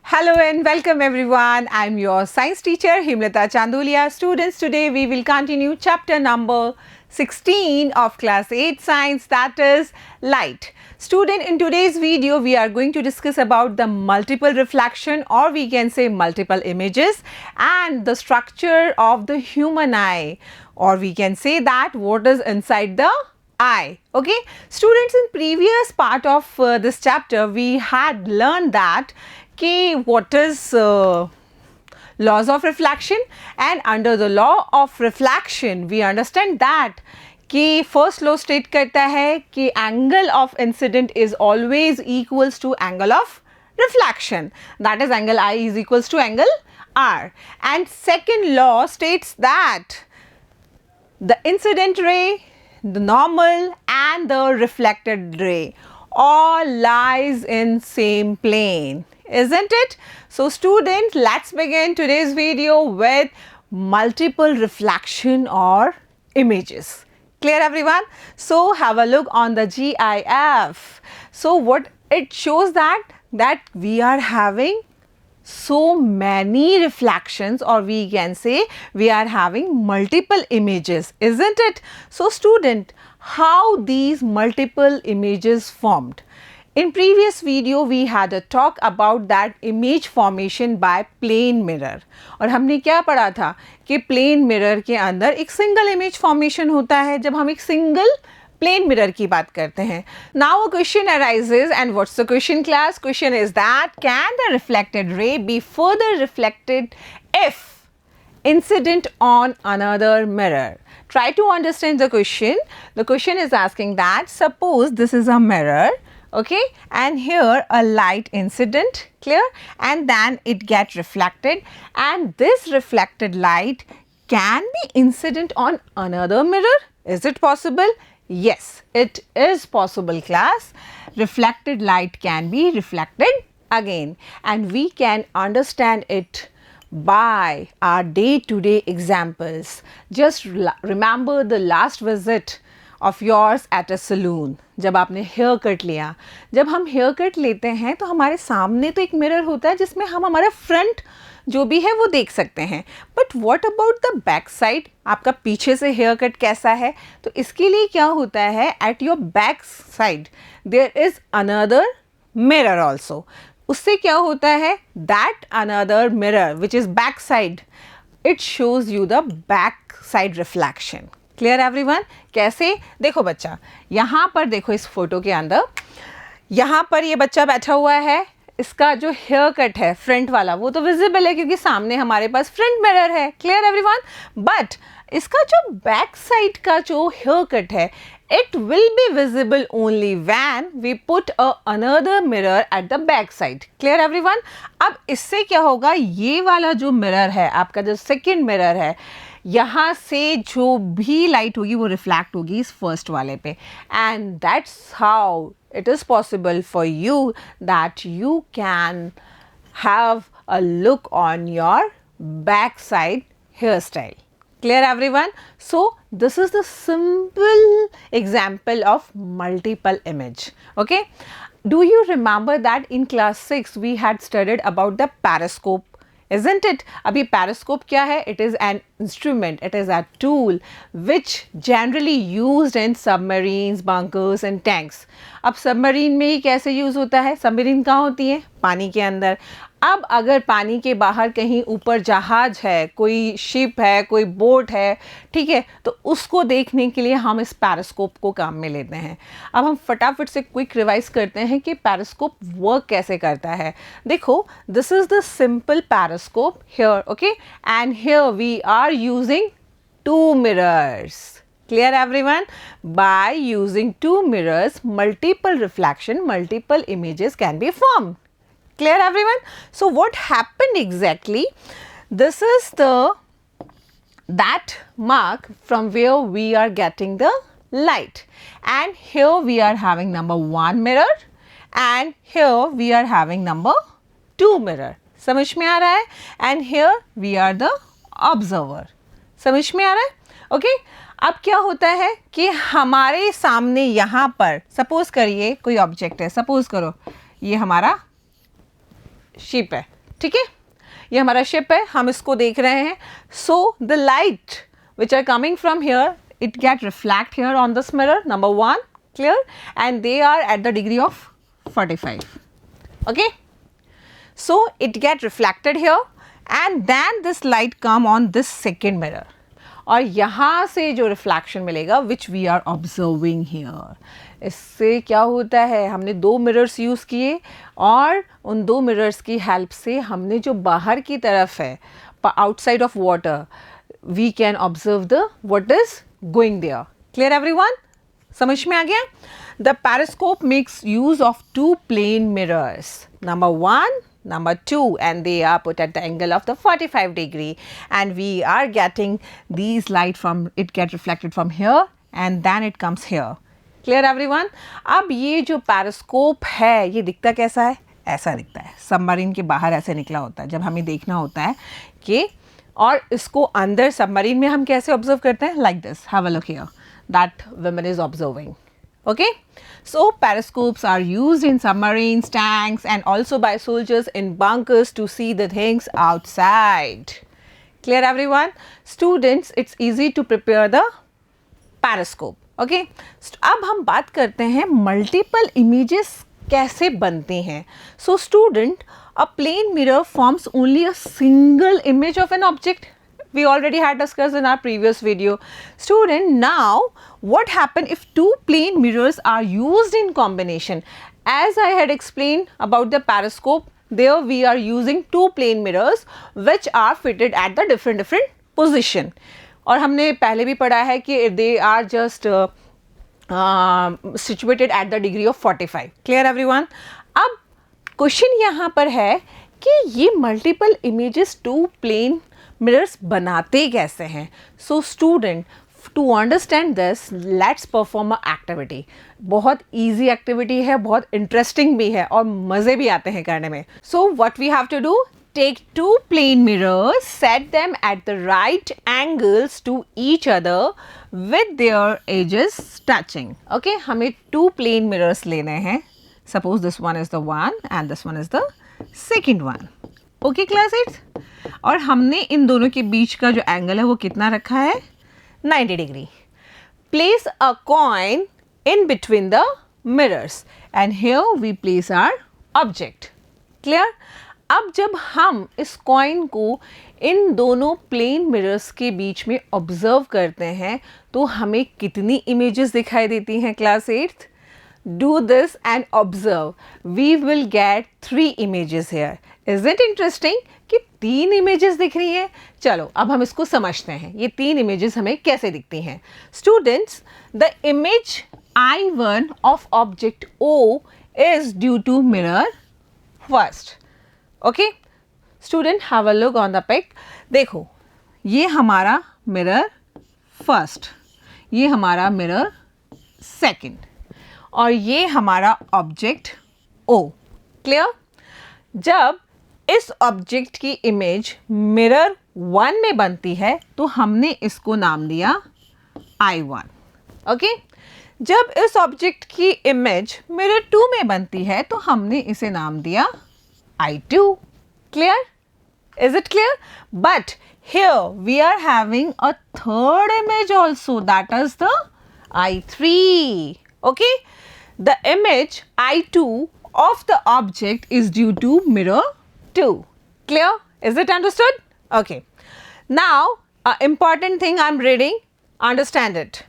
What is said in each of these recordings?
Hello and welcome everyone. I'm your science teacher Himlata Chandolia. Students, today we will continue chapter number 16 of class 8 science, that is light. Student, in today's video we are going to discuss about the multiple reflection, or we can say multiple images, and the structure of the human eye, or we can say that what is inside the eye. Okay, students, in previous part of this chapter we had learned that what is laws of reflection, and under the law of reflection we understand that कि first law state करता है कि angle of incident is always equals to angle of reflection, that is angle I is equals to angle R, and second law states that the incident ray, the normal and the reflected ray all lies in same plane, isn't it? So student, let's begin today's video with multiple reflection or images. Clear everyone? So have a look on the GIF. So what it shows that we are having so many reflections, or we can say we are having multiple images, isn't it? So student, how these multiple images formed? In previous video we had a talk about that image formation by plane mirror, और हमने क्या पढ़ा था कि plane mirror के अंदर एक single image formation होता है जब हम एक सिंगल प्लेन मिरर की बात करते हैं. Now a question arises, and what's the question class? Question is that can the reflected ray be further reflected if incident on another mirror? Try to understand the question. The question is asking that suppose this is a mirror, okay, and here a light incident, clear, and then it get reflected, and this reflected light can be incident on another mirror. Is it possible? Yes, it is possible class. Reflected light can be reflected again, and we can understand it by our day-to-day examples. Just remember the last visit of yours at a saloon, जब आपने hair cut लिया. जब हम hair cut लेते हैं तो हमारे सामने तो एक मिरर होता है जिसमें हम हमारा फ्रंट जो भी है वो देख सकते हैं, but what about the back side? आपका पीछे से हेयर कट कैसा है? तो इसके लिए क्या होता है, at your back side there is another mirror also. उससे क्या होता है, that another mirror which is back side, it shows you the back side reflection. Clear everyone? कैसे? देखो बच्चा, यहाँ पर देखो इस फोटो के अंदर, यहाँ पर ये बच्चा बैठा हुआ है, इसका जो हेयर कट है फ्रंट वाला वो तो विजिबल है क्योंकि सामने हमारे पास फ्रंट मिरर है. Clear everyone? बट इसका जो बैक साइड का जो हेयर कट है, it will be visible only when we put another mirror at the back side. Clear everyone? अब इससे क्या होगा, ये वाला जो मिरर है आपका, जो सेकेंड मिरर है, यहाँ से जो भी लाइट होगी वो रिफ्लेक्ट होगी इस फर्स्ट वाले पे, and that's how it is possible for you that you can have a look on your backside hairstyle. Clear everyone? So this is the simple example of multiple image. Okay, do you remember that in class 6 we had studied about the periscope, isn't it? अभी periscope क्या है? It is an instrument, it is a tool which generally used in submarines, bunkers and tanks. अब submarine में ही कैसे use होता है? Submarine कहाँ होती है? पानी के अंदर. अब अगर पानी के बाहर कहीं ऊपर जहाज है, कोई शिप है, कोई बोट है, ठीक है, तो उसको देखने के लिए हम इस पेरिस्कोप को काम में लेते हैं. अब हम फटाफट से क्विक रिवाइज करते हैं कि पेरिस्कोप वर्क कैसे करता है. देखो, this is the simple periscope here, okay, and here we are using two mirrors. Clear everyone? By using two mirrors, multiple reflection, multiple images can be formed. Clear everyone? So what happened exactly? This is that mark from where we are getting the light, and here we are having number 1 mirror, and here we are having number 2 mirror. समझ में आ रहा है? And here we are the observer. समझ में आ रहा है? Okay, अब क्या होता है कि हमारे सामने यहाँ पर सपोज करिए कोई ऑब्जेक्ट है, सपोज करो ये हमारा शिप है, ठीक है, ये हमारा शिप है, हम इसको देख रहे हैं. So the light which are coming from here, it get reflect here on this mirror, number 1, clear, and they are at the degree of 45. Okay, so it get reflected here and then this light come on this second mirror, और यहाँ से जो reflection मिलेगा which we are observing here, इससे क्या होता है, हमने 2 मिरर्स यूज़ किए और उन 2 मिरर्स की हेल्प से हमने जो बाहर की तरफ है, outside of water, we can observe the what is going there. Clear everyone? समझ में आ गया? The periscope makes use of 2 plane mirrors, number 1, number 2, and they are put at the angle of the 45 degree, and we are getting these light from it get reflected from here and then it comes here. Clear everyone? अब ये जो periscope है ये दिखता कैसा है? ऐसा दिखता है, सबमरीन के बाहर ऐसे निकला होता है. जब हमें देखना होता है कि, और इसको अंदर सबमरीन में हम कैसे ऑब्जर्व करते हैं, like this, have a look here, that woman is observing. Okay, so periscopes are used in submarines, tanks and also by soldiers in bunkers to see the things outside. Clear everyone? Students, it's easy to prepare the periscope. Okay, अब हम बात करते हैं multiple images कैसे बनते हैं. So student, a plane mirror forms only a single image of an object. We already had discussed in our previous video. Student, now what happen if 2 plane mirrors are used in combination? As I had explained about the periscope, there we are using 2 plane mirrors which are fitted at the different position. और हमने पहले भी पढ़ा है कि they are just situated at the degree of 45. Clear everyone? अब question यहाँ पर है कि ये मल्टीपल इमेजेस 2 प्लेन मिरर्स बनाते कैसे हैं. So student, to understand this, let's perform a activity. बहुत इजी एक्टिविटी है, बहुत इंटरेस्टिंग भी है और मज़े भी आते हैं करने में. So what we have to do, take 2 plane mirrors, set them at the right angles to each other with their edges touching. Okay, हमें 2 plane mirrors लेने हैं. Suppose this one is the one and this one is the second one. Okay class 8? और हमने इन दोनों के बीच का जो angle है वो कितना रखा है, 90 degree. Place a coin in between the mirrors and here we place our object. Clear? अब जब हम इस कॉइन को इन दोनों प्लेन मिरर्स के बीच में ऑब्जर्व करते हैं तो हमें कितनी इमेजेस दिखाई देती हैं class 8th? Do this and observe. We will get 3 images here. Is it interesting कि 3 images दिख रही हैं? चलो अब हम इसको समझते हैं, ये 3 images हमें कैसे दिखती हैं. Students, the image I1 of object O is due to mirror first. Okay? Student, have a look on the pic. देखो, ये हमारा mirror first, ये हमारा mirror second, और ये हमारा ऑब्जेक्ट O. क्लियर? जब इस ऑब्जेक्ट की इमेज मिरर 1 में बनती है तो हमने इसको नाम दिया I1. ओके, जब इस ऑब्जेक्ट की इमेज मिरर 2 में बनती है तो हमने इसे नाम दिया I2. Clear? Is it clear? But here we are having a third image also, that is the I3. okay, the image I2 of the object is due to mirror 2. Clear? Is it understood? Okay. Now, important thing I'm reading, understand it.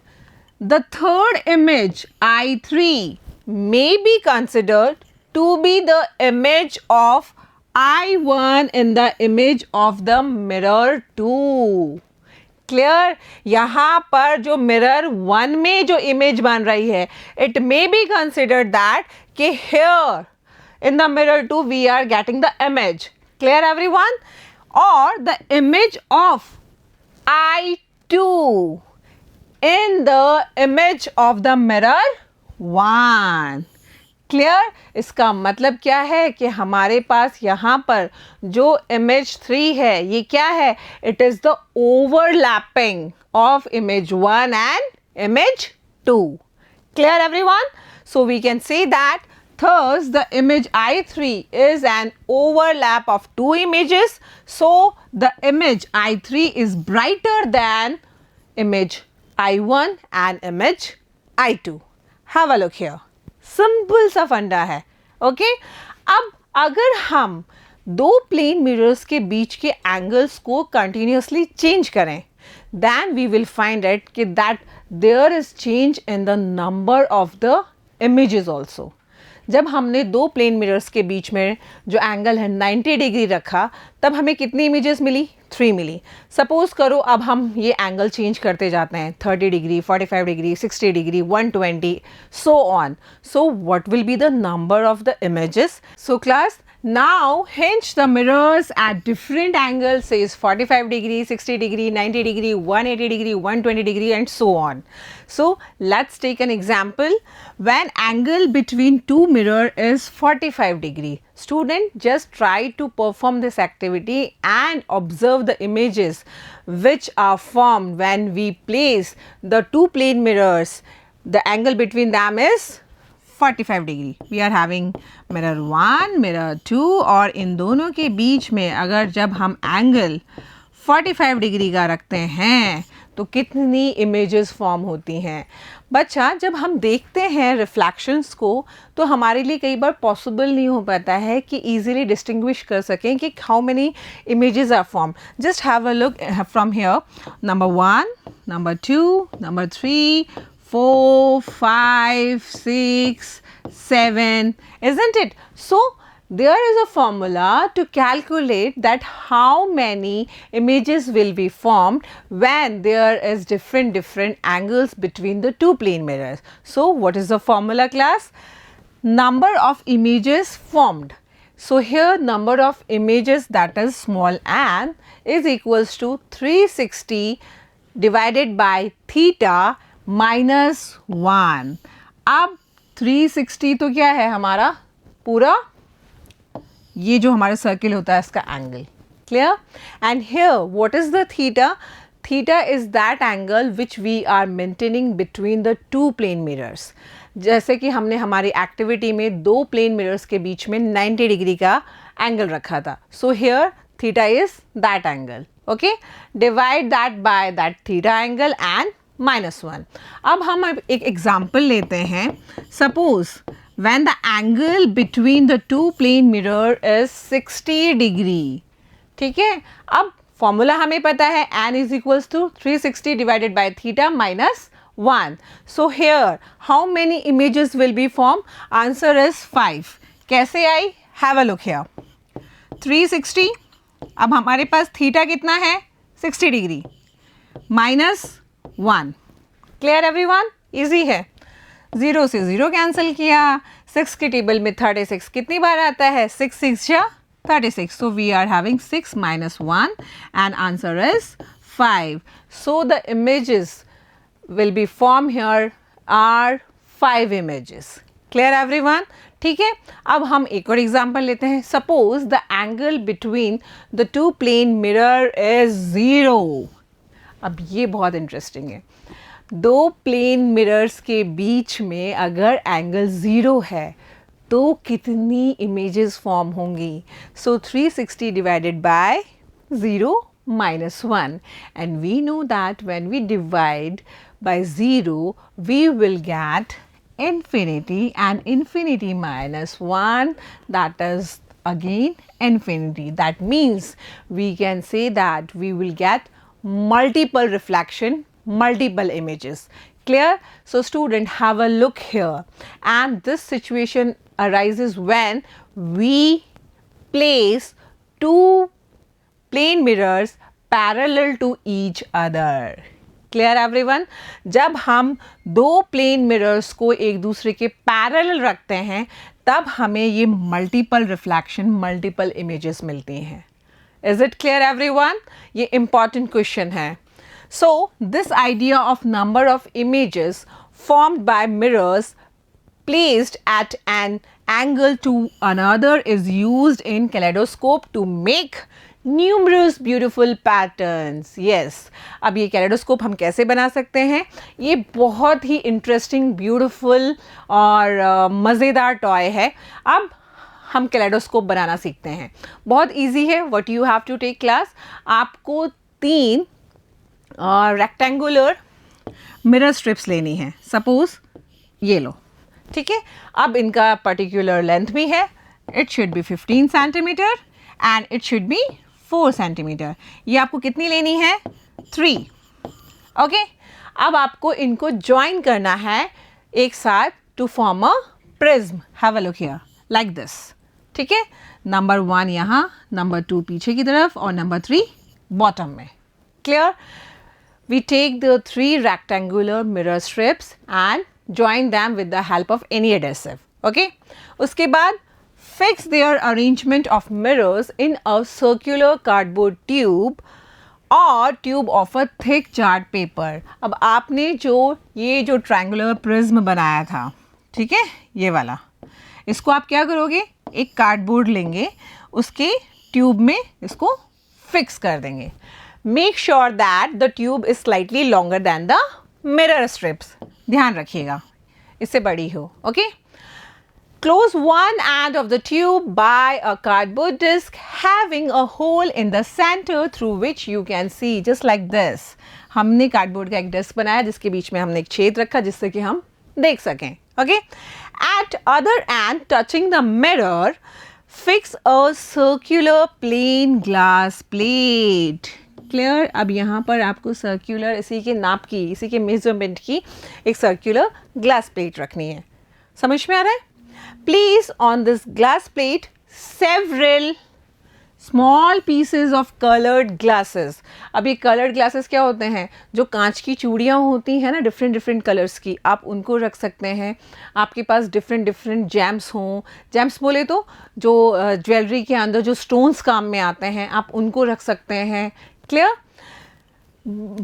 The third image I3 may be considered to be the image of I1 in the image of the mirror 2. Clear? यहाँ पर जो mirror 1 में जो image बन रही है, it may be considered that कि here in the mirror 2 we are getting the image. Clear everyone? और the image of I2 in the image of the mirror 1. Clear? इसका मतलब क्या है कि हमारे पास यहाँ पर जो इमेज 3 है ये क्या है? It is the overlapping of image 1 and image 2. Clear everyone? So we can say that thus the image I3 is an overlap of two images. So the image I3 is brighter than image I1 and image I2. Have a look here. Simple सा फंडा है. Okay? अब अगर हम दो plane mirrors के बीच के angles को कंटिन्यूसली चेंज करें, then we will find it कि that there is change in the number of the images also. जब हमने दो प्लेन मिरर्स के बीच में जो एंगल है 90 डिग्री रखा, तब हमें कितनी इमेजेस मिली? 3 मिली. सपोज करो अब हम ये एंगल चेंज करते जाते हैं 30 degree, 45 degree, 60 degree, 120, so on. So what will be the number of the images? So class, now hinge the mirrors at different angles, says 45 degree, 60 degree, 90 degree, 180 degree, 120 degree and so on. So let's take an example. When angle between two mirror is 45 degree. Student, just try to perform this activity and observe the images which are formed when we place the two plane mirrors. The angle between them is 45 degree. We are having mirror 1, mirror 2 और इन दोनों के बीच में अगर जब हम angle 45 degree का रखते हैं तो कितनी इमेजेस फॉर्म होती हैं? बच्चा, जब हम देखते हैं रिफ्लेक्शंस को तो हमारे लिए कई बार पॉसिबल नहीं हो पाता है कि ईजिली डिस्टिंग्विश कर सकें कि how many images are form. Just have a look from here. Number 1, number 2, number 3, 4, 5, 6, 7, isn't it? So there is a formula to calculate that how many images will be formed when there is different angles between the two plane mirrors. So what is the formula, class? Number of images formed. So here number of images, that is small n, is equals to 360 divided by theta minus 1. अब 360 तो क्या है हमारा? पूरा ये जो हमारा circle होता है इसका angle. Clear? And here what is the theta? Theta is that angle which we are maintaining between the two plane mirrors. जैसे कि हमने हमारी एक्टिविटी में दो प्लेन मिरर्स के बीच में 90 डिग्री का एंगल रखा था. So here theta is that angle. Okay, divide that by that theta angle and -1. अब हम एक एग्जाम्पल लेते हैं. Suppose when the angle between the two plane mirror is 60 degree. ठीक है, अब फॉर्मूला हमें पता है n is equals to 360 divided by theta minus 1. So here how many images will be form? Answer is 5. कैसे आई? Have a look here. 360, अब हमारे पास थीटा कितना है? 60 degree minus 1. Clear everyone? Easy है. 0 से 0 कैंसिल किया. 6 के टेबल में 36 कितनी बार आता है? 6 6 या 36. So we are having 6 minus 1 and answer is 5. So the images will be formed here are 5 images. Clear everyone? ठीक है, अब हम एक और एग्जाम्पल लेते हैं. Suppose the angle between the two plane mirror is 0. अब ये बहुत इंटरेस्टिंग है. दो प्लेन मिरर्स के बीच में अगर एंगल 0 है तो कितनी इमेजेस फॉर्म होंगी? सो 360 divided bye 0 minus 1, and we know that when we divide by 0 we will get infinity, and infinity minus 1, that is again infinity. That means we can say that we will get multiple reflection, multiple images. Clear? So student, have a look here, and this situation arises when we place two plane mirrors parallel to each other. Clear everyone? जब हम दो plane mirrors को एक दूसरे के parallel रखते हैं तब हमें ये मल्टीपल रिफ्लेक्शन, मल्टीपल इमेजेस मिलती हैं. Is it clear everyone? ये important question है. So this idea of number of images formed by mirrors placed at an angle to another is used in kaleidoscope to make numerous beautiful patterns. Yes, अब ये kaleidoscope हम कैसे बना सकते हैं? ये बहुत ही इंटरेस्टिंग, ब्यूटिफुल और मज़ेदार टॉय है. अब हम कैलेडोस्कोप बनाना सीखते हैं. बहुत इजी है. What you have to take class, आपको 3 रेक्टेंगुलर मिरर स्ट्रिप्स लेनी है. सपोज ये लो, ठीक है. अब इनका पर्टिकुलर लेंथ भी है. It should B 15 centimetre and it should B 4 centimetre. ये आपको कितनी लेनी है? 3. ओके. अब आपको इनको ज्वाइन करना है एक साथ to form a prism. Have a look here like this. ठीक है. नंबर 1 यहाँ, नंबर 2 पीछे की तरफ और नंबर 3 बॉटम में. Clear? We take the 3 rectangular mirror strips and join them with the help of any adhesive. Okay? उसके बाद fix their arrangement of mirrors in a circular cardboard tube or tube of a thick chart paper. अब आपने ये जो triangular prism बनाया था, ठीक है, ये वाला, इसको आप क्या करोगे? एक कार्डबोर्ड लेंगे, उसके ट्यूब में इसको फिक्स कर देंगे. Make sure that the tube is slightly longer than the mirror strips. ध्यान रखिएगा, इससे बड़ी हो. Okay? Close one end of the tube by a cardboard disc having a hole in the center through which you can see, just like this. हमने cardboard का एक disc बनाया जिसके बीच में हमने एक छेद रखा जिससे कि हम देख सकें. Okay? At other end, touching the mirror, fix a circular plain glass plate. Clear? अब यहाँ पर आपको सर्कुलर, इसी के नाप की, इसी के मेजरमेंट की एक सर्कुलर ग्लास प्लेट रखनी है. समझ में आ रहा है? Please on this glass plate several small pieces of coloured glasses. अब ये कलर्ड ग्लासेस क्या होते हैं? जो कांच की चूड़ियाँ होती हैं ना, डिफरेंट डिफरेंट कलर्स की, आप उनको रख सकते हैं. आपके पास डिफरेंट डिफरेंट जेम्स हों, जेम्स बोले तो जो ज्वेलरी के अंदर जो स्टोन्स काम में आते हैं, आप उनको रख सकते हैं. Clear?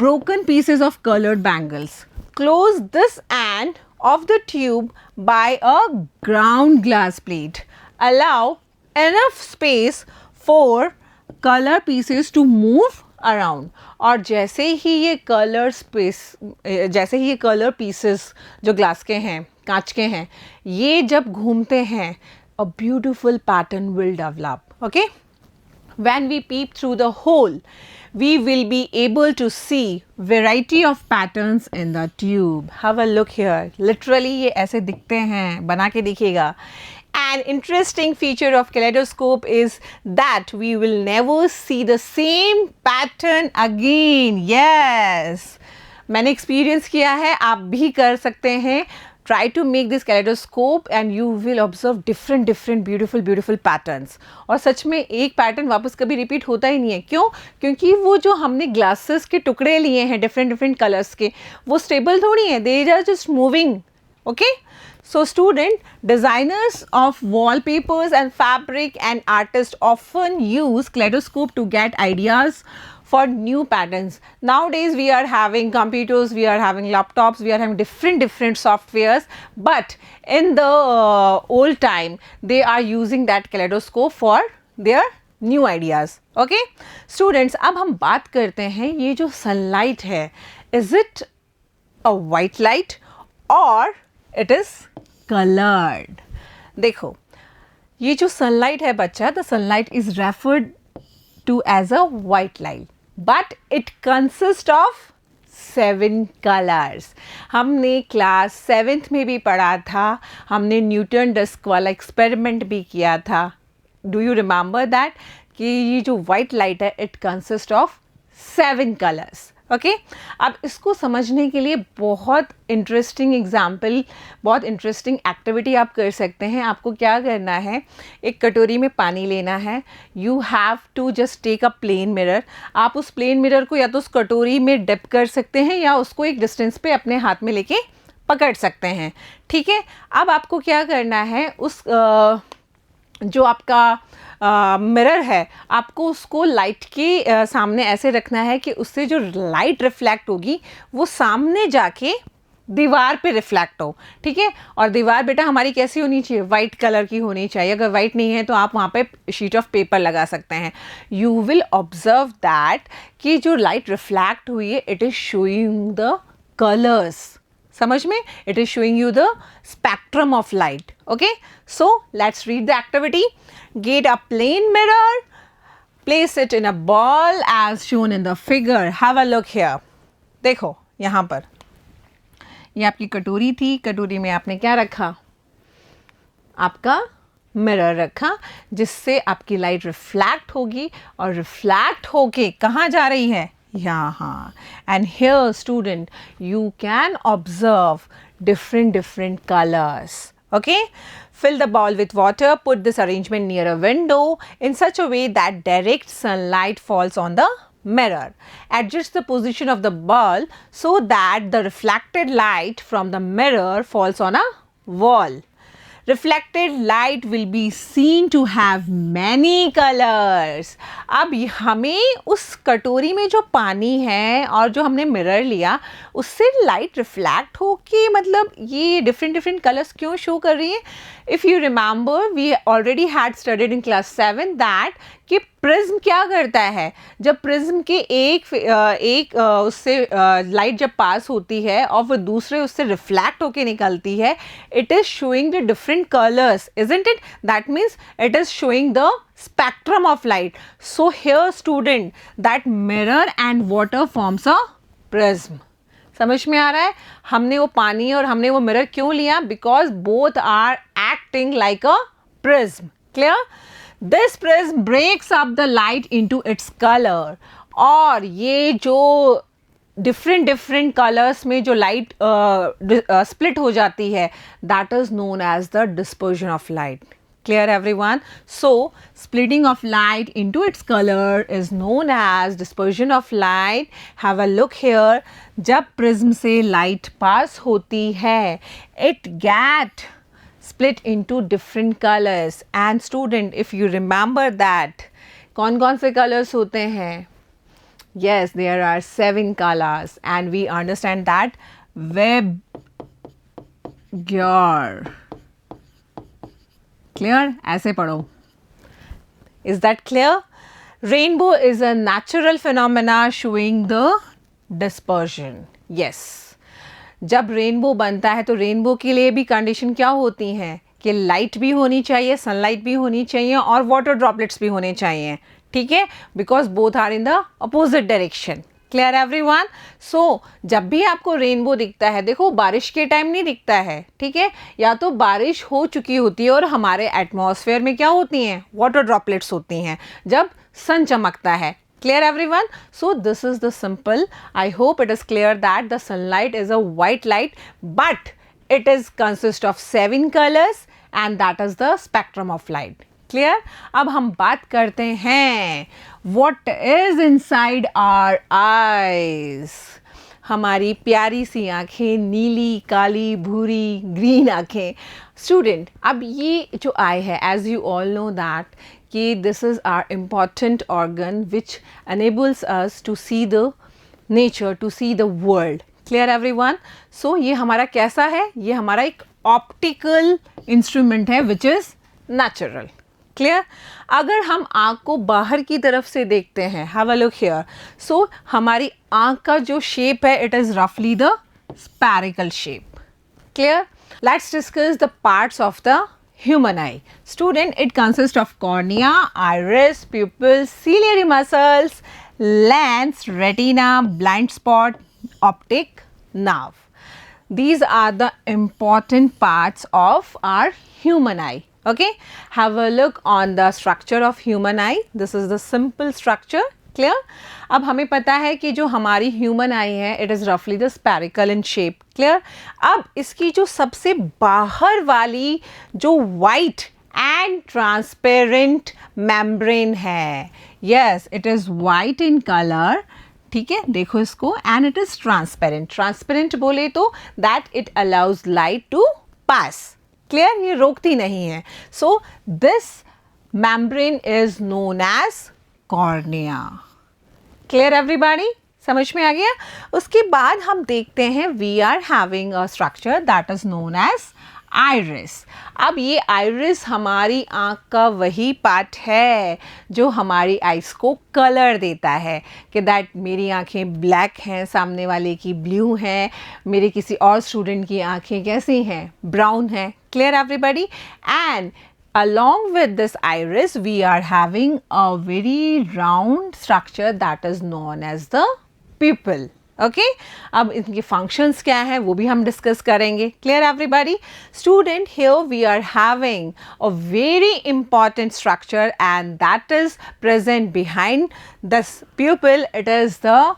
Broken pieces of colored bangles. Close this end of the tube by a ground glass plate. Allow enough space for color pieces to move around. और जैसे ही ये कलर पीसेस जो ग्लास के हैं, कांच के हैं, ये जब घूमते हैं, a beautiful pattern will develop. Okay? When we peep through the hole, we will be able to see variety of patterns in the tube. Have a look here. Literally ये ऐसे दिखते हैं. बना के देखिएगा. An interesting feature of kaleidoscope is that we will never see the same pattern again. Yes, मैंने experience किया है, आप भी कर सकते हैं. Try to make this kaleidoscope and you will observe different beautiful patterns. और सच में एक पैटर्न वापस कभी रिपीट होता ही नहीं है. क्यों? क्योंकि वो जो हमने ग्लासेस के टुकड़े लिए हैं डिफरेंट कलर्स के, वो स्टेबल थोड़ी हैं. They are just moving. Okay? So student, designers of wallpapers and fabric and artists often use kaleidoscope to get ideas for new patterns. Nowadays we are having computers, we are having laptops, we are having different softwares, but in the old time they are using that kaleidoscope for their new ideas. Okay? Students, अब हम बात करते हैं ये जो sunlight है, is it a white light or it is colored? देखो, ये जो sunlight है बच्चा, the sunlight is referred to as a white light, but it consists of 7 colors. हमने क्लास 7th में भी पढ़ा था, हमने न्यूटन डिस्क वाला एक्सपेरिमेंट भी किया था. Do you remember that? कि ये जो वाइट लाइट है, it consist of 7 colours. Okay, अब इसको समझने के लिए बहुत इंटरेस्टिंग एग्जाम्पल, बहुत इंटरेस्टिंग एक्टिविटी आप कर सकते हैं. आपको क्या करना है, एक कटोरी में पानी लेना है. You have to just take a plane mirror. आप उस प्लेन मिरर को या तो उस कटोरी में डिप कर सकते हैं या उसको एक डिस्टेंस पे अपने हाथ में लेके पकड़ सकते हैं. ठीक है, अब आपको क्या करना है, उस जो आपका मिरर है, आपको उसको लाइट के सामने ऐसे रखना है कि उससे जो लाइट रिफ्लेक्ट होगी वो सामने जाके दीवार पे रिफ्लेक्ट हो, ठीक है। और दीवार बेटा हमारी कैसी होनी चाहिए, वाइट कलर की होनी चाहिए। अगर वाइट नहीं है तो आप वहाँ पे शीट ऑफ पेपर लगा सकते हैं। यू विल ऑब्जर्व दैट कि जो लाइट रिफ्लेक्ट हुई है it is showing the colours, समझ में, it is showing you the spectrum of light. Okay, so let's read the activity. Get a plane mirror, place it in a ball as shown in the figure. Have a look here. देखो यहाँ पर ये आपकी कटोरी थी, कटोरी में आपने क्या रखा, आपका मिरर रखा, जिससे आपकी लाइट रिफ्लेक्ट होगी और रिफ्लेक्ट होके कहाँ जा रही है, यहाँ। And here student you can observe different colors. Okay, fill the ball with water, put this arrangement near a window in such a way that direct sunlight falls on the mirror. Adjust the position of the ball so that the reflected light from the mirror falls on a wall. Reflected light will be seen to have many colors. अब हमें उस कटोरी में जो पानी है और जो हमने मिरर लिया उससे लाइट रिफ्लेक्ट हो के मतलब ये डिफरेंट कलर्स क्यों शो कर रही है। If you remember we already had studied in class 7 that कि प्रिज्म क्या करता है, जब प्रिज्म के एक उससे लाइट जब पास होती है और वो दूसरे उससे रिफ्लेक्ट होके निकलती है, it is showing the different colours, isn't it, that means it is showing the spectrum of light. So here student, that mirror and water forms a prism. समझ में आ रहा है, हमने वो पानी और हमने वो मिरर क्यों लिया, because both are acting like a prism. Clear, this prism breaks up the light into its colour, और ये जो डिफरेंट कलर्स में जो लाइट स्प्लिट हो जाती है, that is known as the dispersion of light. Clear everyone? So splitting of light into its color is known as dispersion of light. Have a look here. जब prism से light pass होती है, it get split into different colors. And student, if you remember that, कौन से colors होते हैं? Yes, there are 7 colors, and we understand that Weber. Clear? ऐसे पढ़ो. Is that clear? Rainbow is a natural phenomena showing the dispersion. Yes. जब rainbow बनता है तो रेनबो के लिए भी कंडीशन क्या होती हैं कि लाइट भी होनी चाहिए, सनलाइट भी होनी चाहिए और वाटर ड्रॉपलेट्स भी होने चाहिए, ठीक है, because both are in the opposite direction. Clear everyone? So जब भी आपको रेनबो दिखता है, देखो बारिश के टाइम नहीं दिखता है, ठीक है, या तो बारिश हो चुकी होती है और हमारे एटमॉस्फेयर में क्या होती हैं, वाटर ड्रॉपलेट्स होती हैं जब सन चमकता है। Clear everyone? So this is the simple. I hope it is clear that the sunlight is a white light, but it is consist of 7 colors and that is the spectrum of light. Clear? अब हम बात करते हैं what is inside our eyes. हमारी प्यारी सी आँखें, नीली, काली, भूरी, ग्रीन आँखें। स्टूडेंट, अब ये जो आई है, as you all know that कि this is our important organ which enables us to see the nature, to see the world. Clear everyone? So ये हमारा कैसा है, ये हमारा एक ऑप्टिकल इंस्ट्रूमेंट है विच इज़ नेचुरल। क्लियर? अगर हम आँख को बाहर की तरफ से देखते हैं, हैव अ लुक हियर, सो हमारी आँख का जो शेप है इट इज़ रफली the spherical shape. Clear? Let's discuss the parts of the human eye. Student, it consists of cornea, iris, pupil, ciliary muscles, lens, retina, blind spot, optic nerve. These are the important parts of our human eye. Okay, have a look on the structure of human eye. This is the simple structure. Clear? अब हमें पता है कि जो हमारी human eye है it is रफली the spherical in shape. Clear? अब इसकी जो सबसे बाहर वाली जो वाइट एंड ट्रांसपेरेंट मेम्ब्रेन है, yes it is white in colour, ठीक है, देखो इसको, and it is transparent. Transparent बोले तो that it allows light to pass. Clear? ये रोकती नहीं है। So this membrane is known as cornea. Clear everybody? समझ में आ गया? उसके बाद हम देखते हैं we are having a structure that is known as iris. अब ये आइरिस हमारी आँख का वही पार्ट है जो हमारी आइस को कलर देता है कि दैट मेरी आँखें ब्लैक हैं, सामने वाले की ब्लू हैं, मेरे किसी और स्टूडेंट की आँखें कैसी हैं, ब्राउन हैं। Clear everybody? And along with this iris we are having a very round structure that is known as the pupil. Okay अब इनके फंक्शंस क्या हैं वो भी हम डिस्कस करेंगे. Clear everybody? Student, here we are having a very important structure and that is present behind this pupil. It is the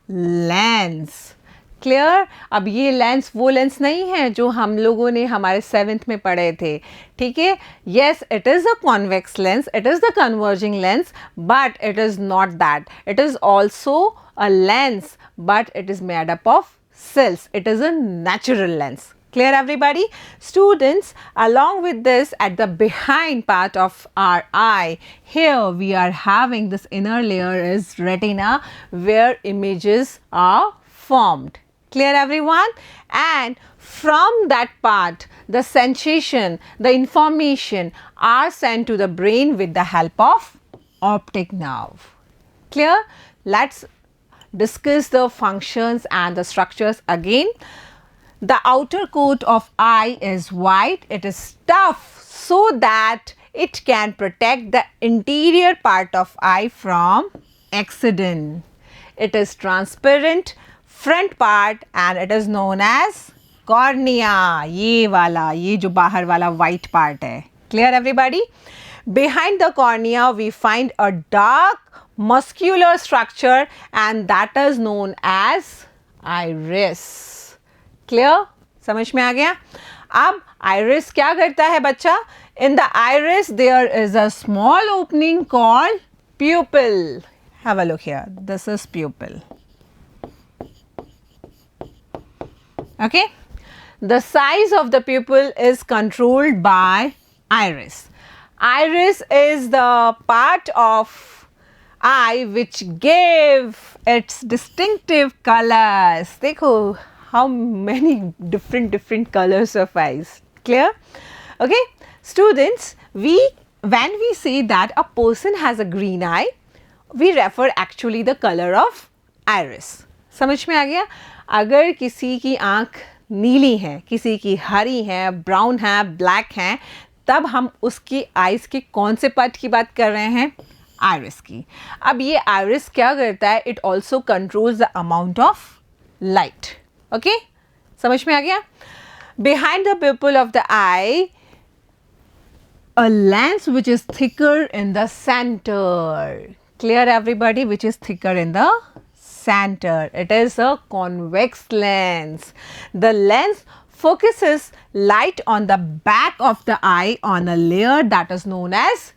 lens. Clear? अब ये लेंस वो लेंस नहीं है जो हम लोगों ने हमारे 7th में पढ़े थे. ठीक है? Yes, it is a convex lens, it is the converging lens, but it is not that. It is also a lens, but it is made up of cells. It is a natural lens. Clear everybody? Students, along with this, at the behind part of our eye, here we are having this inner layer is retina where images are formed. Clear everyone? And from that part, the sensation, the information are sent to the brain with the help of optic nerve. Clear? Let's discuss the functions and the structures again. The outer coat of eye is white. It is tough so that it can protect the interior part of eye from accident. It is transparent front part and it is known as cornea. ये वाला, ये जो बाहर वाला white part है. Clear everybody? Behind the cornea we find a dark muscular structure and that is known as iris. Clear? समझ में आ गया? अब iris क्या करता है बच्चा? In the iris there is a small opening called pupil. Have a look here. This is pupil. Okay? The size of the pupil is controlled by iris. Iris is the part of eye which give its distinctive colors. देखो how many different colors of eyes. Clear? Okay, students, when we say that a person has a green eye, we refer actually the color of iris. समझ में आ गया? अगर किसी की आँख नीली है, किसी की हरी है, ब्राउन है, ब्लैक है, तब हम उसकी आइज के कौन से पार्ट की बात कर रहे हैं? आइरिस की. अब ये आइरिस क्या करता है? It also controls the amount of light. Okay, समझ में आ गया? Behind the people of the I a lens which is thicker in the centre. Clear everybody? Which is thicker in the center. It is a convex lens. The lens focuses light on the back of the eye on a layer that is known as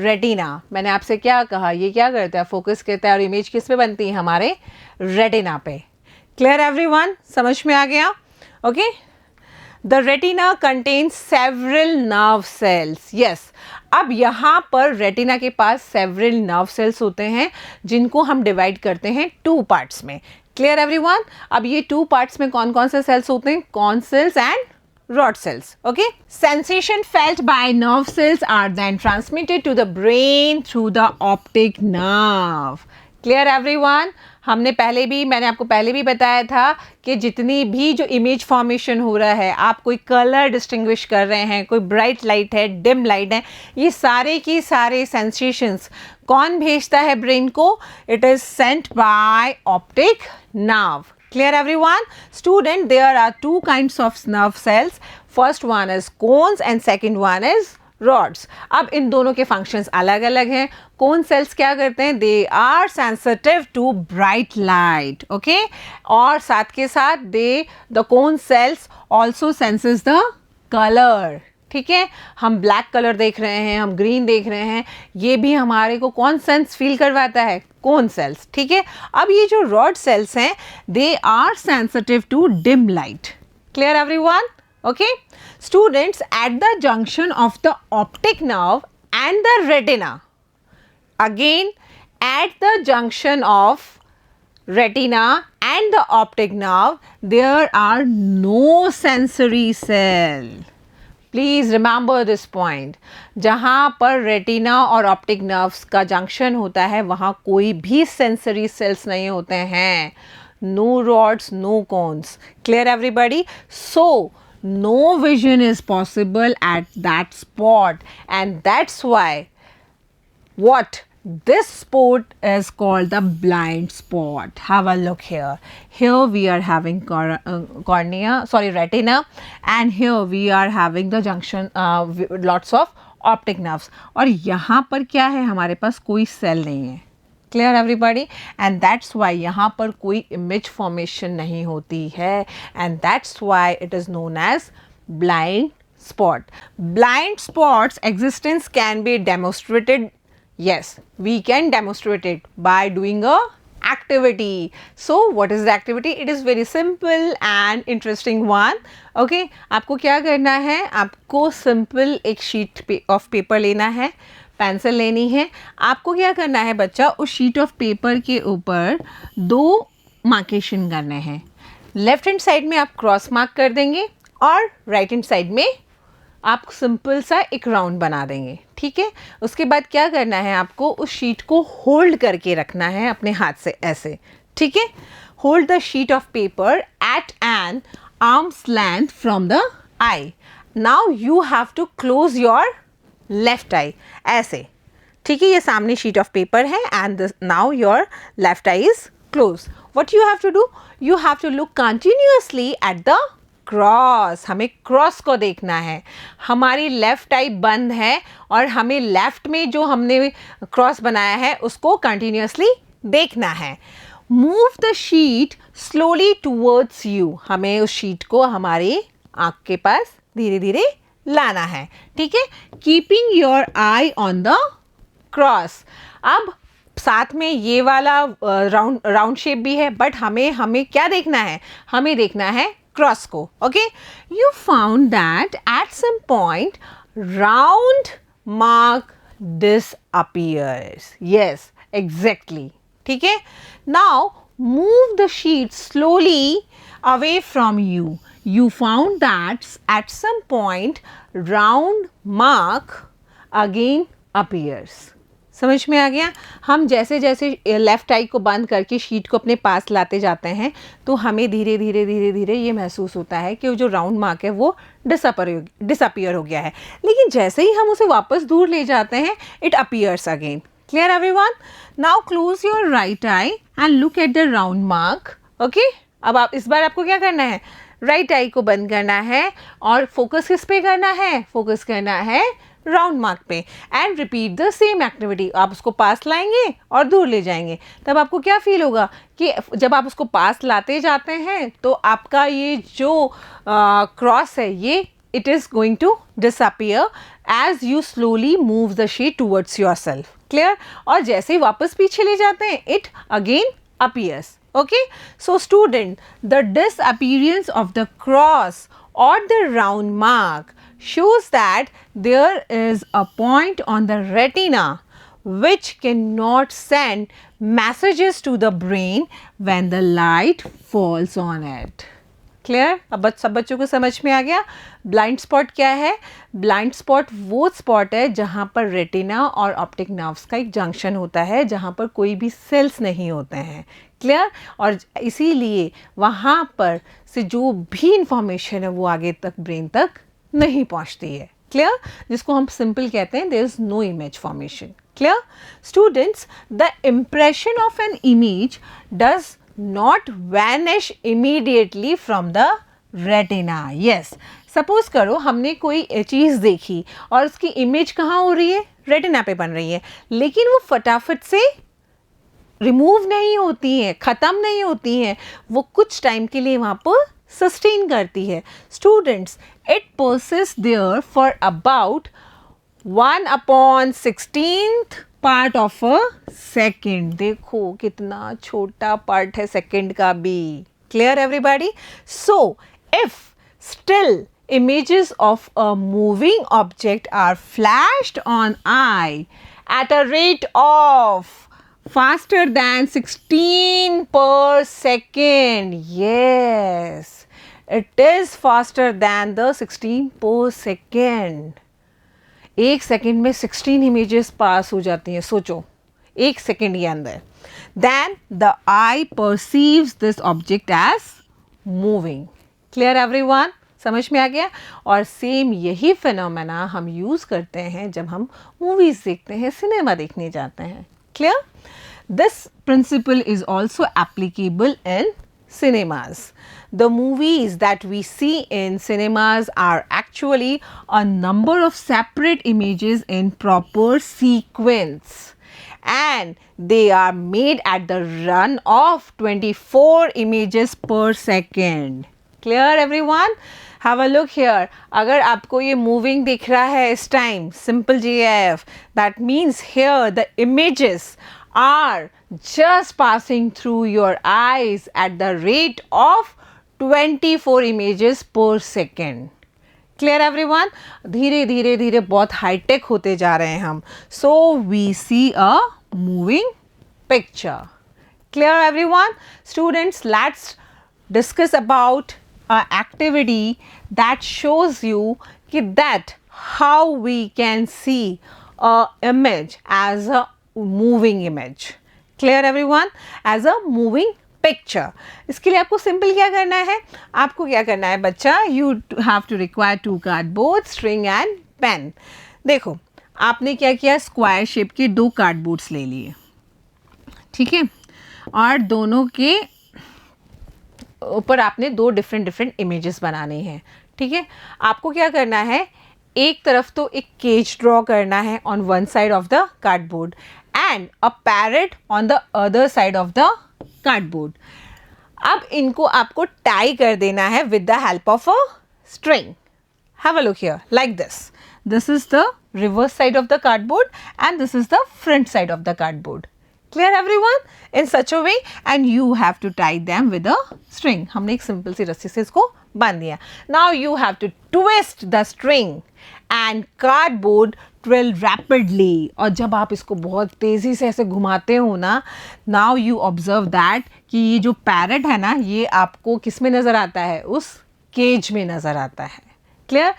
retina. मैंने आपसे क्या कहा? ये क्या करता है? Focus करता है और इमेज किस पे बनती है? हमारे रेटिना पे. Clear everyone? समझ में आ गया? Okay. The retina contains several nerve cells. Yes. अब यहाँ पर रेटिना के पास सेवरल नर्व सेल्स होते हैं जिनको हम डिवाइड करते हैं 2 पार्ट्स में. Clear everyone? अब ये 2 पार्ट्स में कौन कौन से सेल्स होते हैं? Cone cells and rod cells. Okay. Sensation felt by nerve cells are then transmitted to the brain through the optic nerve. Clear everyone? मैंने आपको पहले भी बताया था कि जितनी भी जो इमेज फॉर्मेशन हो रहा है, आप कोई कलर डिस्टिंग्विश कर रहे हैं, कोई ब्राइट लाइट है, डिम लाइट है, ये सारे की सारे सेंसेशंस कौन भेजता है ब्रेन को? It is sent by optic nerve. Clear everyone? Student, there are 2 kinds of nerve cells. First one is cones and second one is rods. अब इन दोनों के फंक्शंस अलग अलग हैं. कोन सेल्स क्या करते हैं? They are sensitive to bright light. Okay. और साथ के साथ the cone cells also senses the colour. ठीक है? हम ब्लैक कलर देख रहे हैं, हम ग्रीन देख रहे हैं, ये भी हमारे को कौन सेंस फील करवाता है? Cone cells. ठीक है? अब ये जो रॉड सेल्स हैं, they are sensitive to dim light. Clear everyone? Okay, students, at the junction of the optic nerve and the retina, again at the junction of retina and the optic nerve, there are no sensory cell. Please remember this point. जहाँ पर retina और optic nerves का junction होता है वहाँ कोई भी sensory sales नहीं होते हैं. No rods, no cones. Clear everybody? So no vision is possible at that spot, and that's why what this spot is called the blind spot. Have a look here. Here we are having retina, and here we are having the junction, lots of optic nerves. और यहाँ पर क्या है, हमारे पास कोई cell नहीं है. Clear everybody? And that's why यहाँ पर कोई इमेज फॉर्मेशन नहीं होती है, and that's why it is known as blind spot. Blind spots existence can be demonstrated. Yes, we can demonstrate it by doing a activity. So what is the activity? It is very simple and interesting one. Okay, आपको क्या करना है, आपको simple एक sheet of paper लेना है, pencil लेनी है. आपको क्या करना है बच्चा, उस शीट ऑफ पेपर के ऊपर 2 मार्केशन करने हैं. लेफ्ट हैंड साइड में आप क्रॉस मार्क कर देंगे और राइट हैंड साइड में आप सिंपल सा एक राउंड बना देंगे. ठीक है. उसके बाद क्या करना है, आपको उस शीट को होल्ड करके रखना है अपने हाथ से ऐसे. ठीक है. Hold the sheet of paper at an arms length from the eye. Now you have to close your left eye ऐसे. ठीक है. ये सामने शीट ऑफ पेपर है and now your left eye is close. What you have to do, you have to look continuously at the cross. हमें cross को देखना है. हमारी लेफ्ट आई बंद है और हमें लेफ्ट में जो हमने क्रॉस बनाया है उसको कंटिन्यूअसली देखना है. Move the sheet slowly towards you. हमें उस शीट को हमारी आँख के पास धीरे धीरे लाना है. ठीक है. Keeping your I on the cross. अब साथ में ये वाला राउंड शेप भी है, बट हमें क्या देखना है, हमें देखना है क्रॉस को. Okay. You found that at some point round mark disappears. Yes, exactly. ठीक है. Now move the sheet slowly away from you. You found that at some point round mark again appears. समझ में आ गया. हम जैसे जैसे left आई को बंद करके शीट को अपने पास लाते जाते हैं तो हमें धीरे धीरे ये महसूस होता है कि वो जो राउंड मार्क है वो डिसअपियर हो गया है. लेकिन जैसे ही हम उसे वापस दूर ले जाते हैं it appears again. Clear everyone? Now close your right I and look at the round mark. Okay. अब आप इस बार आपको क्या करना है, राइट आई को बंद करना है और फोकस किस पे करना है, फोकस करना है राउंड मार्क पे. And repeat the same activity. आप उसको पास लाएंगे और दूर ले जाएंगे. तब आपको क्या फील होगा कि जब आप उसको पास लाते जाते हैं तो आपका ये जो क्रॉस है ये it is going to disappear as you slowly move the sheet towards yourself. Clear? और जैसे ही वापस पीछे ले जाते हैं it again appears. Okay, so student, the disappearance of the cross or the round mark shows that there is a point on the retina which cannot send messages to the brain when the light falls on it. Clear? अब सब बच्चों को समझ में आ गया. Blind spot क्या है? Blind spot वो स्पॉट है जहाँ पर रेटिना और ऑप्टिक नर्व्स का एक जंक्शन होता है जहाँ पर कोई भी सेल्स नहीं होते हैं. क्लियर? और इसीलिए वहाँ पर से जो भी इंफॉर्मेशन है वो आगे तक ब्रेन तक नहीं पहुँचती है. क्लियर? जिसको हम सिंपल कहते हैं there is no image formation. Clear? Students, the impression of an image does not vanish immediately from the retina. Yes, suppose करो हमने कोई चीज़ देखी और उसकी इमेज कहाँ हो रही है, रेटिना पे बन रही है, लेकिन वो फटाफट से रिमूव नहीं होती है, ख़त्म नहीं होती है, वो कुछ टाइम के लिए वहाँ पर सस्टेन करती है. Students, it persists there for about 1/16th part of a second. देखो कितना छोटा पार्ट है सेकेंड का भी. Clear everybody? So if still images of a moving object are flashed on eye at a rate of faster than 16 per second. Yes, it is faster than the 16 per second. एक second में 16 images पास हो जाती हैं, सोचो एक second के अंदर. Then the eye perceives this object as moving. Clear everyone? समझ में आ गया. और सेम यही फिनोमेना हम यूज़ करते हैं जब हम मूवीज़ देखते हैं, सिनेमा देखने जाते हैं. Clear? This principle is also applicable in cinemas. The movies that we see in cinemas are actually a number of separate images in proper sequence, and they are made at the run of 24 images per second. Clear everyone? Have a look here. अगर आपको ये moving दिख रहा है इस time, simple GIF, that means here the images are just passing through your eyes at the rate of 24 images per second. Clear everyone? धीरे धीरे धीरे बहुत हाईटेक होते जा रहे हैं हम. So we see a moving picture. Clear everyone? Students, let's discuss about an activity that shows you that how we can see a image as a moving image. Clear everyone? As a moving picture. इसके लिए आपको simple क्या करना है, आपको क्या करना है बच्चा, you have to require 2 cardboard, string and pen. देखो आपने क्या किया, स्क्वायर शेप के 2 कार्डबोर्ड्स ले लिए, ठीक है, और दोनों के ऊपर आपने 2 डिफरेंट इमेजेस बनाने हैं. ठीक है, आपको क्या करना है, एक तरफ तो एक केज ड्रॉ करना है on one side of the cardboard and a parrot on the other side of the cardboard. अब इनको आपको टाई कर देना है with the help of a string. Have a look here like this. This is the reverse side of the cardboard and this is the front side of the cardboard. Clear everyone? In such a way, and you have to tie them with a string. हमने एक simple सी रस्सी से इसको बांध दिया. Now you have to twist the string and cardboard twirl rapidly. और जब आप इसको बहुत तेज़ी से ऐसे घुमाते हो ना, now you observe that कि ये जो पैरेट है ना, ये आपको किस में नज़र आता है, उस केज में नज़र आता है. क्लियर?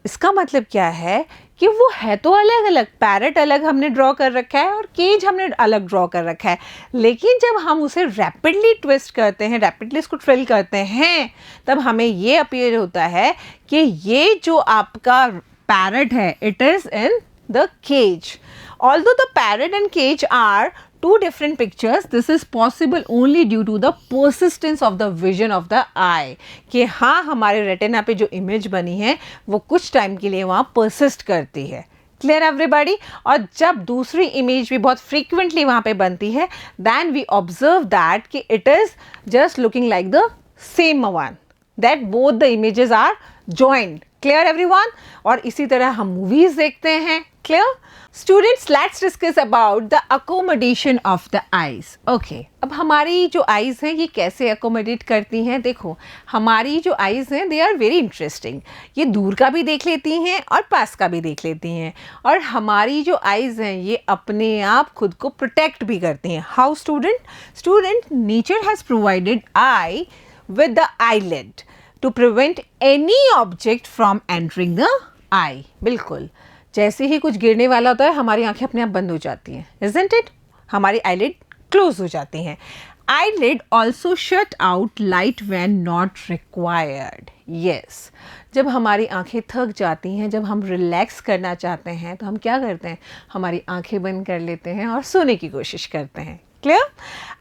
इसका मतलब क्या है कि वो है तो अलग अलग, पैरेट अलग हमने ड्रॉ कर रखा है और केज हमने अलग ड्रॉ कर रखा है, लेकिन जब हम उसे रैपिडली ट्विस्ट करते हैं, रैपिडली इसको ट्रिल करते हैं, तब हमें ये अपीयर होता है कि ये जो आपका पैरेट है, it is in the cage. Although the parrot and cage are 2 different pictures, this is possible only due to the persistence of the vision of the eye. कि हाँ, हमारे रेटिना पे जो इमेज बनी है वो कुछ टाइम के लिए वहाँ persist करती है. Clear everybody? और जब दूसरी इमेज भी बहुत frequently वहाँ पे बनती है, then we observe that कि it is just looking like the same one, that both the images are joined. Clear everyone? और इसी तरह हम movies देखते हैं. Clear? Students, let's discuss about the accommodation of the eyes. Okay, अब हमारी जो eyes हैं ये कैसे accommodate करती हैं. देखो हमारी जो eyes हैं they are very interesting. ये दूर का भी देख लेती हैं और पास का भी देख लेती हैं, और हमारी जो eyes हैं ये अपने आप खुद को protect भी करती हैं. How student? Student, nature has provided eye with the eyelid to prevent any object from entering the eye. बिल्कुल, जैसे ही कुछ गिरने वाला होता है हमारी आंखें अपने आप बंद हो जाती हैं, isn't it? हमारी eyelid क्लोज हो जाती हैं. eyelid also shut out light when not required. Yes, जब हमारी आंखें थक जाती हैं, जब हम रिलैक्स करना चाहते हैं, तो हम क्या करते हैं, हमारी आंखें बंद कर लेते हैं और सोने की कोशिश करते हैं. Clear?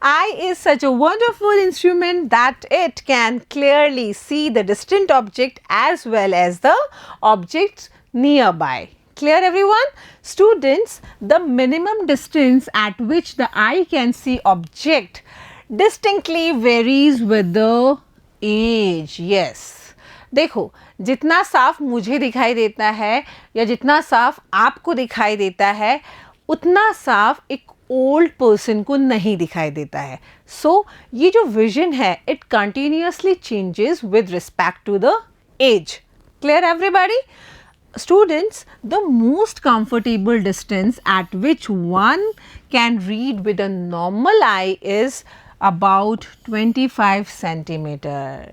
Eye is such a wonderful instrument that it can clearly see the distant object as well as the objects nearby. Clear everyone? Students, the minimum distance at which the eye can see object distinctly varies with the age. Yes. देखो, जितना साफ मुझे दिखाई देता है या जितना साफ आपको दिखाई देता है, उतना साफ एक ओल्ड पर्सन को नहीं दिखाई देता है. सो ये जो विजन है, it continuously changes with respect to the age. Clear everybody? Students, the most comfortable distance at which one can read with a normal eye is about 25 centimeter.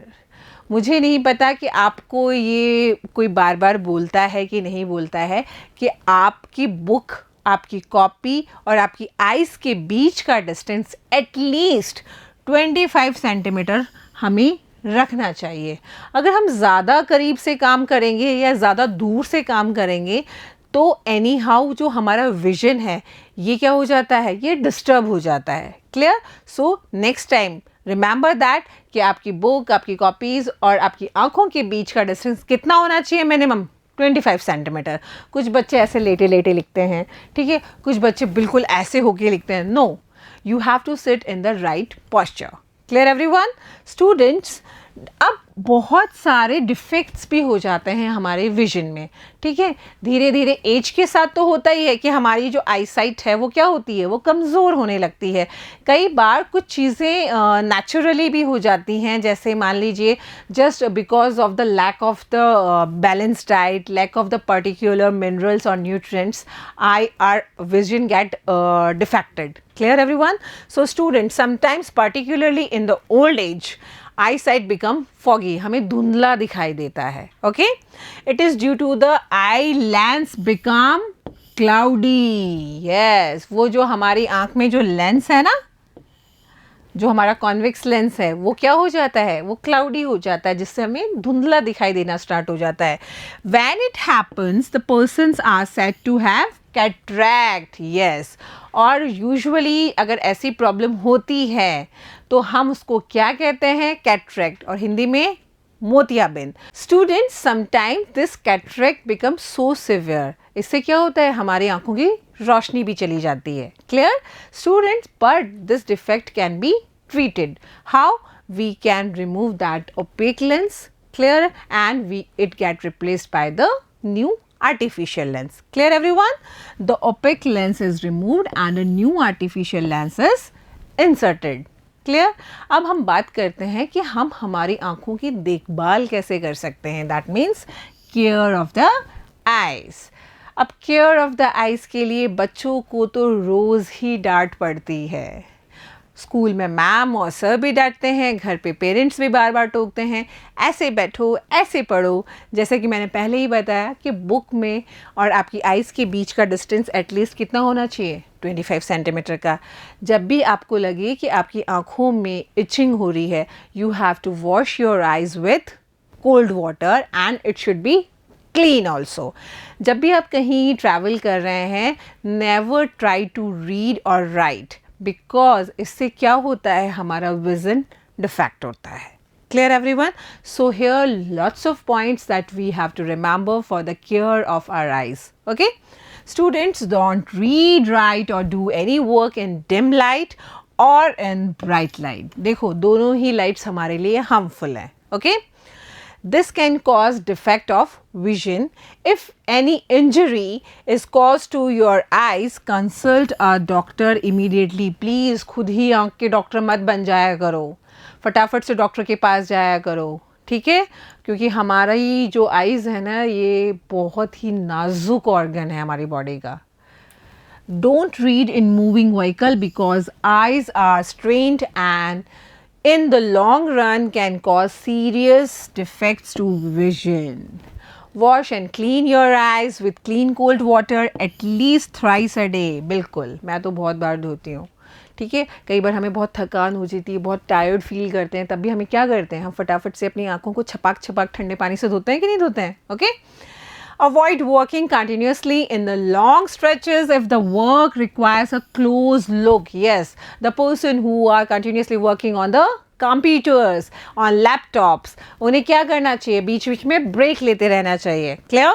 मुझे नहीं पता कि आपको ये कोई बार बार बोलता है कि नहीं बोलता है कि आपकी बुक, आपकी कॉपी और आपकी आइज़ के बीच का डिस्टेंस एटलीस्ट 25 सेंटीमीटर हमें रखना चाहिए. अगर हम ज़्यादा करीब से काम करेंगे या ज़्यादा दूर से काम करेंगे तो एनी हाउ जो हमारा विजन है ये क्या हो जाता है, ये डिस्टर्ब हो जाता है. Clear? So next time remember that कि आपकी बुक, आपकी कॉपीज़ और आपकी आंखों के बीच का डिस्टेंस कितना होना चाहिए, मिनिमम 25 सेंटीमीटर. कुछ बच्चे ऐसे लेटे लेटे लिखते हैं, ठीक है, कुछ बच्चे बिल्कुल ऐसे होके लिखते हैं. No, you have to sit in the right posture. Clear everyone? Students, अब बहुत सारे डिफेक्ट्स भी हो जाते हैं हमारे विजन में, ठीक है. धीरे धीरे एज के साथ तो होता ही है कि हमारी जो आई साइट है वो क्या होती है, वो कमज़ोर होने लगती है. कई बार कुछ चीज़ें नेचुरली भी हो जाती हैं, जैसे मान लीजिए just because of the lack of the balance diet, lack of the particular minerals और nutrients, our vision get defected. Clear everyone? So students, sometimes particularly in the old age, eyesight become foggy, हमें धुंधला दिखाई देता है. Okay? It is due to the eye lens become cloudy. Yes, वो जो हमारी आँख में जो लेंस है ना, जो हमारा कॉन्वेक्स लेंस है वो क्या हो जाता है, वो क्लाउडी हो जाता है, जिससे हमें धुंधला दिखाई देना स्टार्ट हो जाता है. When it happens, the persons are said to have cataract. Yes, और यूजुअली अगर ऐसी प्रॉब्लम होती है तो हम उसको क्या कहते हैं, कैटरैक्ट, और हिंदी में मोतियाबिंद. Students, sometimes this cataract become so severe. इससे क्या होता है, हमारी आंखों की रोशनी भी चली जाती है. Clear students? But this defect can be treated. How? We can remove that opaque lens. Clear? And we it get replaced by the new artificial lens. Clear everyone? The opaque lens is removed and a new artificial lens is inserted. Clear? अब हम बात करते हैं कि हम हमारी आंखों की देखभाल कैसे कर सकते हैं. That means care of the eyes. अब care of the eyes के लिए बच्चों को तो रोज़ ही डांट पड़ती है. स्कूल में मैम और सर भी डांटते हैं, घर पे पेरेंट्स भी बार बार टोकते हैं, ऐसे बैठो, ऐसे पढ़ो. जैसे कि मैंने पहले ही बताया कि बुक में और आपकी आइज़ के बीच का डिस्टेंस एटलीस्ट कितना होना चाहिए, 25 सेंटीमीटर का. जब भी आपको लगे कि आपकी आँखों में इचिंग हो रही है, you have to wash your eyes with cold water and it should be clean also. जब भी आप कहीं ट्रैवल कर रहे हैं, नेवर ट्राई टू रीड और राइट, बिकॉज इससे क्या होता है, हमारा विजन डिफेक्ट होता है. Clear everyone? So here lots of points that we have to remember for the care of our eyes. Okay? Students, don't read, write or do any work in dim light or in bright light. देखो दोनों ही lights हमारे लिए harmful हैं. Okay? This can cause defect of vision. If any injury is caused to your eyes, consult a doctor immediately. Please खुद ही आँख के doctor मत बन जाया करो, फटाफट से डॉक्टर के पास जाया करो. ठीक है? क्योंकि हमारी जो आइज़ है ना, ये बहुत ही नाजुक ऑर्गन है हमारी बॉडी का. Don't read in moving vehicle because eyes are strained and in the long run can cause serious defects to vision. Wash and clean your eyes with clean cold water at least thrice a day. बिल्कुल, मैं तो बहुत बार धोती हूँ. ठीक है, कई बार हमें बहुत थकान हो जाती है, बहुत टायर्ड फील करते हैं, तब भी हमें क्या करते हैं, हम फटाफट से अपनी आँखों को छपाक छपाक ठंडे पानी से धोते हैं कि नहीं धोते हैं. Okay? Avoid working continuously in the long stretches if the work requires a close look. Yes, the person who are continuously working on the computers, on laptops, उन्हें क्या करना चाहिए, बीच बीच में ब्रेक लेते रहना चाहिए. Clear?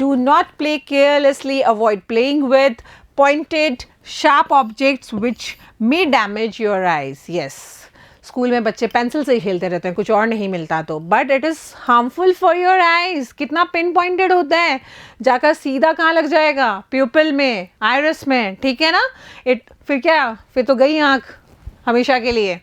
Do not play carelessly. Avoid playing with pointed, sharp objects which may damage your eyes. Yes. School में बच्चे पेंसिल से ही खेलते रहते हैं, कुछ और नहीं मिलता तो, but it is harmful for your eyes. कितना पिन पॉइंटेड होता है, जाकर सीधा कहाँ लग जाएगा, प्यूपिल में, आइरिस में. ठीक है ना? फिर क्या, फिर तो गई आँख हमेशा के लिए.